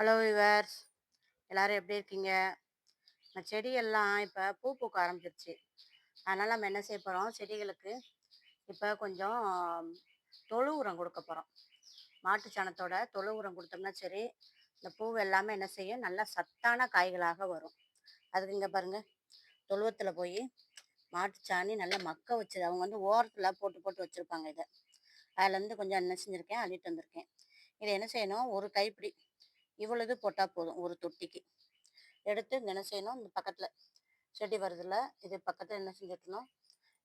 Hello viewers, எல்லாரும் எப்படி இருக்கீங்க? நம்ம செடியெல்லாம் இப்போ பூ பூக்க ஆரம்பிச்சிருச்சு. அதனால் நம்ம என்ன செய்ய போகிறோம், செடிகளுக்கு இப்போ கொஞ்சம் தொழு உரம் கொடுக்க போகிறோம். மாட்டு சாணத்தோட தொழு உரம் கொடுத்தோம்னா சரி, இந்த பூ எல்லாமே என்ன செய்யும், நல்லா சத்தான காய்களாக வரும். அதுக்கு இங்கே பாருங்கள், தொழுவத்தில் போய் மாட்டு சாணி நல்லா மக்க வச்சு அவங்க வந்து ஓரத்தில் போட்டு போட்டு வச்சுருப்பாங்க. இதை அதுலேருந்து கொஞ்சம் என்ன செஞ்சுருக்கேன், அள்ளிட்டு வந்திருக்கேன். இதை என்ன செய்யணும், ஒரு கைப்பிடி இவ்வளவு போட்டால் போதும். ஒரு தொட்டிக்கு எடுத்து என்ன செய்யணும், இந்த பக்கத்தில் செடி வருதுல்ல, இது பக்கத்தில் என்ன செஞ்சுட்டணும்,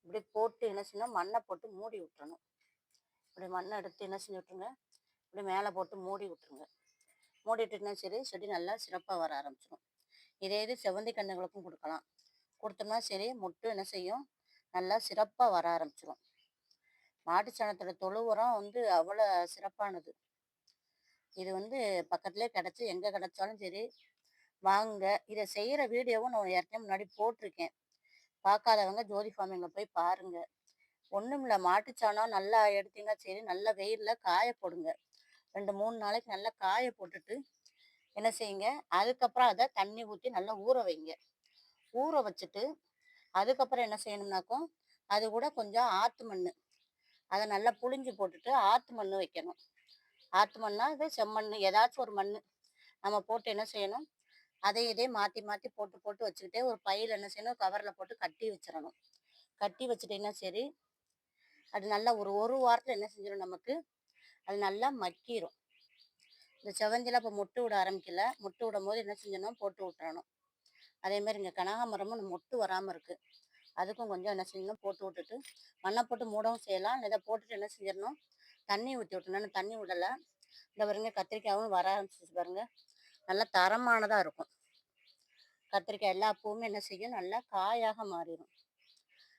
இப்படி போட்டு என்ன செய்யணும், மண்ணை போட்டு மூடி விட்டுறணும். இப்படி மண்ணை எடுத்து என்ன செஞ்சு விட்டுருங்க, இப்படி மேலே போட்டு மூடி விட்டுருங்க. மூடிட்டுனா சரி, செடி நல்லா சிறப்பாக வர ஆரம்பிச்சிடும். இதே இது செவ்வந்தி கன்றுகளுக்கும் கொடுக்கலாம். கொடுத்தோம்னா சரி, மொட்டு என்ன செய்யும், நல்லா சிறப்பாக வர ஆரம்பிச்சிடும். மாட்டு சாணத்தோட தொழு உரம் வந்து அவ்வளோ சிறப்பானது. இது வந்து பக்கத்துலேயே கிடச்சி, எங்கே கிடச்சாலும் சரி வாங்க. இதை செய்கிற வீடியோவும் நான் ஏற்கனவே முன்னாடி போட்டிருக்கேன். பார்க்காதவங்க ஜோதி ஃபார்மிங்கில் போய் பாருங்கள். ஒன்றும் இல்லை, மாட்டுச்சாணம் நல்லா எடுத்தீங்கன்னா சரி, நல்லா வெயிலில் காய போடுங்க. 2-3 நாளைக்கு நல்லா காய போட்டுட்டு என்ன செய்யுங்க, அதுக்கப்புறம் அதை தண்ணி ஊற்றி நல்லா ஊற வைங்க. ஊற வச்சுட்டு அதுக்கப்புறம் என்ன செய்யணும்னாக்கும், அது கூட கொஞ்சம் ஆற்று மண் அதை நல்லா புழிஞ்சு போட்டுட்டு ஆற்று மண் வைக்கணும். ஆற்று மண்ணா இது செம்மண், ஏதாச்சும் ஒரு மண் நம்ம போட்டு என்ன செய்யணும், அதை இதே மாற்றி மாற்றி போட்டு போட்டு வச்சுக்கிட்டே ஒரு பையில் என்ன செய்யணும், கவரில் போட்டு கட்டி வச்சிடணும். கட்டி வச்சுட்டிங்கன்னா சரி, அது நல்லா ஒரு வாரத்தில் என்ன செஞ்சிடும், நமக்கு அது நல்லா மக்கிரும். இந்த செவந்தியில் இப்போ மொட்டு விட ஆரம்பிக்கல, மொட்டு விடும் போது என்ன செஞ்சணும், போட்டு விட்டுறணும். அதேமாதிரி இங்கே கனகாமரமும் மொட்டு வராமல் இருக்குது, அதுக்கும் கொஞ்சம் என்ன செய்யணும், போட்டு விட்டுட்டு மண்ணை போட்டு மூடவும் செய்யலாம். இதை போட்டுட்டு என்ன செஞ்சிடணும், தண்ணி ஊற்றி விட்டணும். தண்ணி விடலை, இந்த பாருங்க கத்திரிக்காயும் வர ஆரம்பிச்சிச்சு பாருங்கள், நல்லா தரமானதாக இருக்கும். கத்திரிக்காய் எல்லா பூவுமே என்ன செய்யும், நல்லா காயாக மாறிடும்.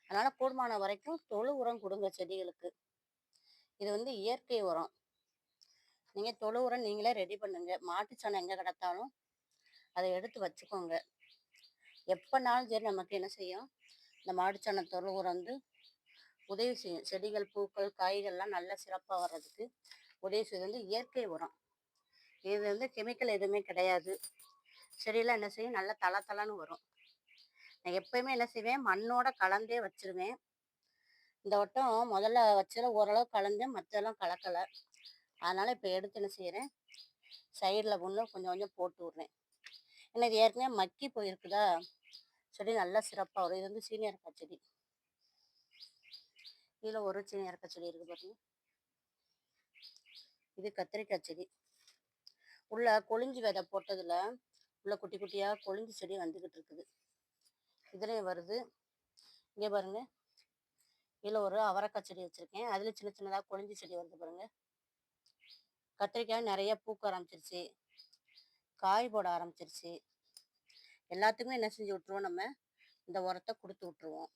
அதனால் கூடுமான வரைக்கும் தொழு உரம் கொடுங்க செடிகளுக்கு. இது வந்து இயற்கை உரம். நீங்கள் தொழு உரம் நீங்களே ரெடி பண்ணுங்க. மாட்டுச்சாணம் எங்கே கிடத்தாலும் அதை எடுத்து வச்சுக்கோங்க. எப்போனாலும் சரி, நமக்கு என்ன செய்யும், இந்த மாட்டுச்சாணம் தொழு உரம் வந்து உதவி செய்யும். செடிகள், பூக்கள், காய்கள்லாம் நல்லா சிறப்பாக வர்றதுக்கு உதவி செய்வது வந்து இயற்கை உரம். இது வந்து கெமிக்கல் எதுவுமே கிடையாது. செடியெல்லாம் என்ன செய்யும், நல்லா தளன்னு வரும். நான் எப்பயுமே என்ன செய்வேன், மண்ணோட கலந்தே வச்சிருவேன். இந்த வட்டம் முதல்ல வச்சதில் ஓரளவு கலந்தேன், மற்றெல்லாம் கலக்கலை. அதனால் இப்போ எடுத்து என்ன செய்கிறேன், சைடில் கொஞ்சம் கொஞ்சம் போட்டு விட்றேன். ஏன்னா இது ஏற்கனவே மக்கி போயிருக்குதா, செடி நல்லா சிறப்பாக வரும். இது வந்து சீனியரக்காய் செடி. இதில் ஒரு சீனியரக்காய் செடி இருக்குது பாருங்க. இது கத்திரிக்காய் செடி. உள்ள கொழிஞ்சி விதை போட்டதில் உள்ள குட்டி குட்டியாக கொழிஞ்சி செடி வந்துக்கிட்டு இருக்குது. இதுலேயும் வருது. இங்கே பாருங்க, இதில் ஒரு அவரைக்காய் செடி வச்சுருக்கேன், அதில் சின்ன சின்னதாக கொழிஞ்சி செடி வருது பாருங்கள். கத்திரிக்காய் நிறைய பூக்க ஆரம்பிச்சிருச்சு, காய் போட ஆரம்பிச்சிருச்சு. எல்லாத்துக்குமே என்ன செஞ்சு விட்ருவோம், நம்ம இந்த உரத்தை கொடுத்து விட்ருவோம்.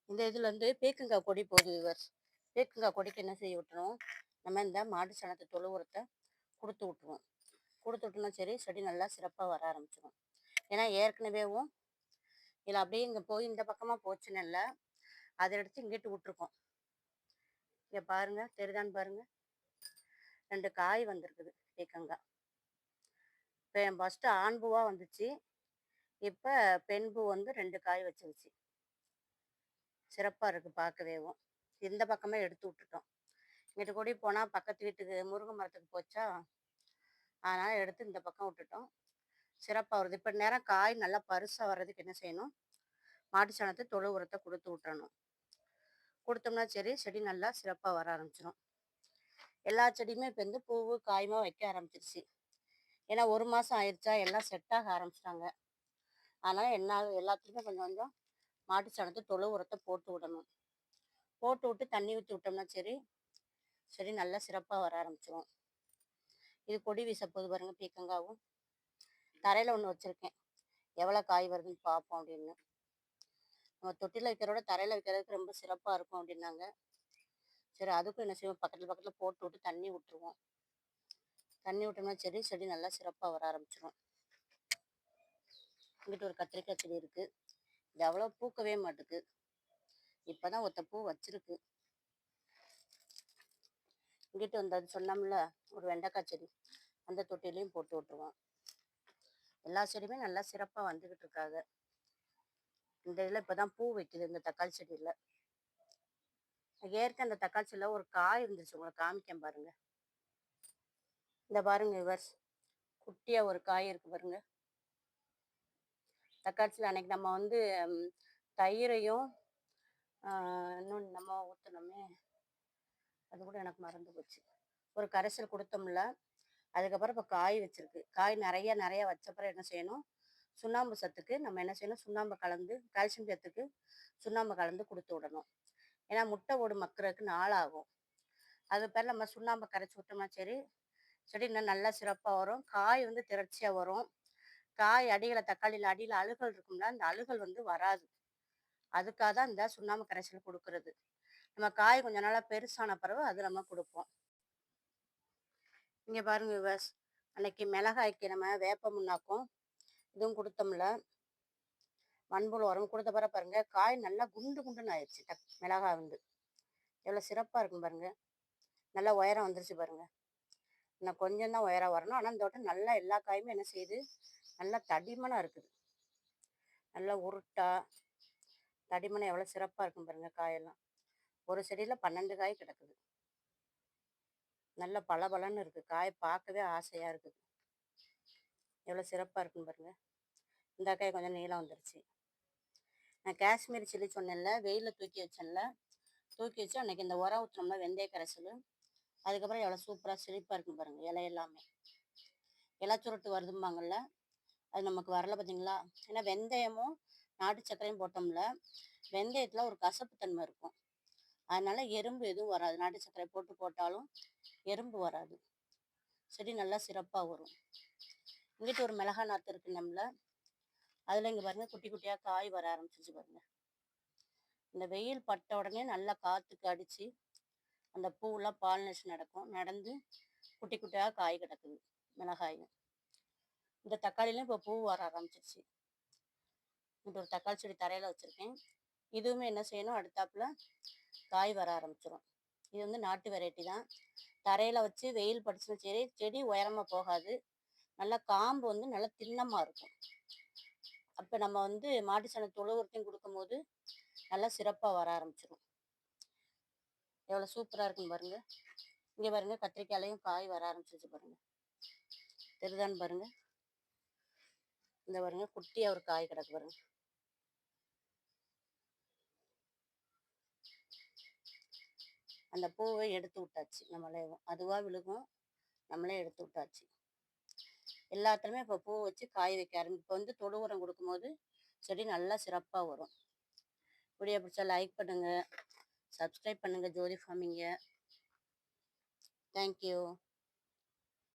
இந்த இதில் வந்து பீக்கங்காய் கொடி போகுது விவர்ஸ். பீக்கங்காய் கொடிக்கு என்ன செய்ய விட்டுருவோம், நம்ம இந்த மாட்டு சாணத்தை தொழு உரத்தை கொடுத்து விட்ருவோம். கொடுத்து விட்டோம்னா சரி, செடி நல்லா சிறப்பாக வர ஆரம்பிச்சிடும். ஏன்னா ஏற்கனவேவும் இதில் அப்படியே இங்கே போய் இந்த பக்கமாக போச்சுன்னு இல்லை, அதை எடுத்து இங்கிட்டு விட்ருக்கோம். இங்கே பாருங்கள், தெரியுதான்னு பாருங்கள், 2 காய் வந்திருக்குது பீக்கங்காய். இப்போ ஃபஸ்ட்டு ஆண் பூவாக வந்துச்சு, இப்போ பெண் பூ வந்து 2 காய் வச்சிருச்சு. சிறப்பாக இருக்குது பார்க்கவேவும். இந்த பக்கமே எடுத்து விட்டுட்டோம். இங்கிட்டு கூடி போனால் பக்கத்து வீட்டுக்கு முருங்கை மரத்துக்கு போச்சா, அதனால் எடுத்து இந்த பக்கம் விட்டுட்டோம். சிறப்பாக வருது. இப்போ நேரம் காய் நல்லா பருசாக வர்றதுக்கு என்ன செய்யணும், மாட்டு சாணத்தை தொழு உரத்தை கொடுத்து விட்டுறணும். கொடுத்தோம்னா சரி, செடி நல்லா சிறப்பாக வர ஆரம்பிச்சிடும். எல்லா செடியுமே இப்போ வந்து பூவு காயுமா வைக்க ஆரம்பிச்சிருச்சு. ஏன்னா 1 மாதம் ஆயிடுச்சா, எல்லாம் செட் ஆக ஆரம்பிச்சிட்டாங்க. அதனால் எல்லாத்துக்குமே கொஞ்சம் கொஞ்சம் மாட்டு சாணத்தை தொழு உரத்தை போட்டு விடணும். போட்டு விட்டு தண்ணி ஊற்றி விட்டோம்னா சரி, செடி நல்லா சிறப்பாக வர ஆரம்பிச்சிடும். இது கொடி வீச போது பாருங்க, பீக்கங்காவும். தரையில் ஒன்று வச்சுருக்கேன், எவ்வளோ காய் வருதுன்னு பார்ப்போம் அப்படின்னு. நம்ம தொட்டியில் வைக்கிறோட தரையில் வைக்கிறதுக்கு ரொம்ப சிறப்பாக இருக்கும் அப்படின்னாங்க. சரி, அதுக்கும் என்ன செய்வோம், பக்கத்தில் பக்கத்தில் போட்டு விட்டு தண்ணி விட்டுருவோம். தண்ணி விட்டோம்னா சரி, செடி நல்லா சிறப்பாக வர ஆரம்பிச்சிடும். இங்கிட்ட ஒரு கத்திரிக்காய் செடி இருக்குது, இது அவ்வளோ பூக்கவே மாட்டுக்கு. இப்போ தான் ஒத்த பூ வச்சிருக்கு. இங்கிட்ட வந்து அது சொன்னோம்ல, ஒரு வெண்டைக்காய் செடி, அந்த தொட்டிலையும் போட்டு விட்டுருவோம். எல்லா செடியுமே நல்லா சிறப்பாக வந்துக்கிட்டு இருக்காங்க. இந்த இதில் இப்போ தான் பூ வைக்குது இந்த தக்காளி செடியில். ஏற்கனவே அந்த தக்காளி செடியில் ஒரு காய் இருந்துச்சு, உங்களுக்கு காமிக்கேன் பாருங்க. இந்த பாருங்க விவர்ஸ், குட்டியாக ஒரு காய் இருக்கு பாருங்க. தக்காளி செடியில் அன்னைக்கு நம்ம வந்து தயிரையும் இன்னொன்று நம்ம ஊற்றினோமே, அது கூட எனக்கு மறந்து போச்சு. ஒரு கரைசல் கொடுத்தோம்ல, அதுக்கப்புறம் இப்போ காய் வச்சிருக்கு. காய் நிறைய நிறைய வச்சப்பறம் என்ன செய்யணும், சுண்ணாம்பு சத்துக்கு நம்ம என்ன செய்யணும், சுண்ணாம்பு கலந்து, கால்சியம் சத்துக்கு சுண்ணாம்பு கலந்து கொடுத்து விடணும். ஏன்னா முட்டை ஓடு மக்கிறதுக்கு நாள் ஆகும். அது பேர் நம்ம சுண்ணாம்பை கரைச்சி விட்டோம்னா சரி, செடி இன்னும் நல்லா சிறப்பாக வரும். காய் வந்து திரட்சியாக வரும். காய் அடியில் தக்காளியில் அடியில் அழுகல் இருக்கும்ல, அந்த அழுகல் வந்து வராது. அதுக்காக தான் இந்த சுண்ணாம்பு கரைசல் கொடுக்கறது. நம்ம காய் கொஞ்சம் நாளாக பெருசான பிறகு அது நம்ம கொடுப்போம். இங்கே பாருங்க விவர்ஸ், அன்னைக்கு மிளகாய்க்கு நம்ம வேப்ப முன்னாக்கும் இதுவும் கொடுத்தோம்ல, மண்புழு உரம் கொடுத்த பிறகு பாருங்க, காய் நல்லா குண்டு குண்டுன்னு ஆயிடுச்சு. மிளகாய் வந்து எவ்வளோ சிறப்பாக இருக்கும் பாருங்க. நல்லா உயரம் வந்துருச்சு பாருங்க. இன்னும் கொஞ்சம் தான் உயரம் வரணும். ஆனால் இந்த தோட்டம் நல்லா எல்லா காயுமே என்ன செய்யுது, நல்லா தடிமனாக இருக்குது. நல்லா உருட்டா தடிமனாக எவ்வளோ சிறப்பாக இருக்கும் பாருங்க. காயெல்லாம் ஒரு செடியில் 12 காய் கிடக்குது. நல்ல பளபளன்னு இருக்குது. காய் பார்க்கவே ஆசையாக இருக்குது. எவ்வளோ சிறப்பாக இருக்குன்னு பாருங்க. இந்த காய் கொஞ்சம் நீளம் வந்துருச்சு. நான் காஷ்மீர் சில்லி சொன்னேன்ல, வெயிலில் தூக்கி வச்சேன்ல, தூக்கி வச்சு அன்னைக்கு இந்த உரம் ஊற்றினோம்னா வெந்தய கரைசல், அதுக்கப்புறம் எவ்வளோ சூப்பராக செழிப்பாக இருக்கும் பாருங்க. இலை எல்லாமே இலைச்சுருட்டு வருதும்பாங்கள்ல, அது நமக்கு வரல பார்த்தீங்களா. ஏன்னா வெந்தயமும் நாட்டு சர்க்கரையும் போட்டோம்ல, வெந்தயத்தில் ஒரு கசப்பு தன்மை இருக்கும். அதனால எறும்பு எதுவும் வராது. நாட்டு சர்க்கரை போட்டாலும் எறும்பு வராது. செடி நல்லா சிறப்பாக வரும். இங்கிட்ட ஒரு மிளகா நாற்று இருக்கு நம்மள, அதில் இங்கே பாருங்க குட்டி குட்டியாக காய் வர ஆரம்பிச்சிச்சு பாருங்க. இந்த வெயில் பட்ட உடனே நல்லா காற்றுக்கு அடித்து அந்த பூவெல்லாம் பாலினேஷன் நடந்து குட்டி குட்டியாக காய் கிடக்குது மிளகாயும். இந்த தக்காளிலையும் இப்போ பூ வர ஆரம்பிச்சிருச்சு. இங்கிட்ட ஒரு தக்காளி செடி தரையில் வச்சுருக்கேன். இதுவுமே என்ன செய்யணும், அடுத்தாப்புல காய் வர ஆரம்பிச்சிடும். இது வந்து நாட்டு வெரைட்டி தான். தரையில் வச்சு வெயில் படிச்சுன்னா சரி, செடி உயரமாக போகாது. நல்லா காம்பு வந்து நல்லா திண்ணமாக இருக்கும். அப்போ நம்ம வந்து மாட்டு சாண தொழு உரத்தையும் கொடுக்கும்போது நல்லா சிறப்பாக வர ஆரம்பிச்சிடும். எவ்வளோ சூப்பராக இருக்குன்னு பாருங்க. இங்கே பாருங்க, கத்திரிக்காயிலையும் காய் வர ஆரம்பிச்சிருச்சு பாருங்க. தெரியுதான்னு பாருங்க. இந்த பாருங்க குட்டியாக ஒரு காய் கிடக்கு பாருங்க. அந்த பூவை எடுத்து விட்டாச்சு நம்மளே, அதுவாக விழுகும், நம்மளே எடுத்து விட்டாச்சு. எல்லாத்துலேயுமே இப்போ பூ வச்சு காய் வைக்க ஆரம்பி. இப்போ வந்து தொழு உரம் கொடுக்கும்போது செடி நல்லா சிறப்பாக வரும். வீடியோ பிடிச்சா லைக் பண்ணுங்கள், சப்ஸ்கிரைப் பண்ணுங்கள் ஜோதி ஃபார்மிங்கை. தேங்க்யூ.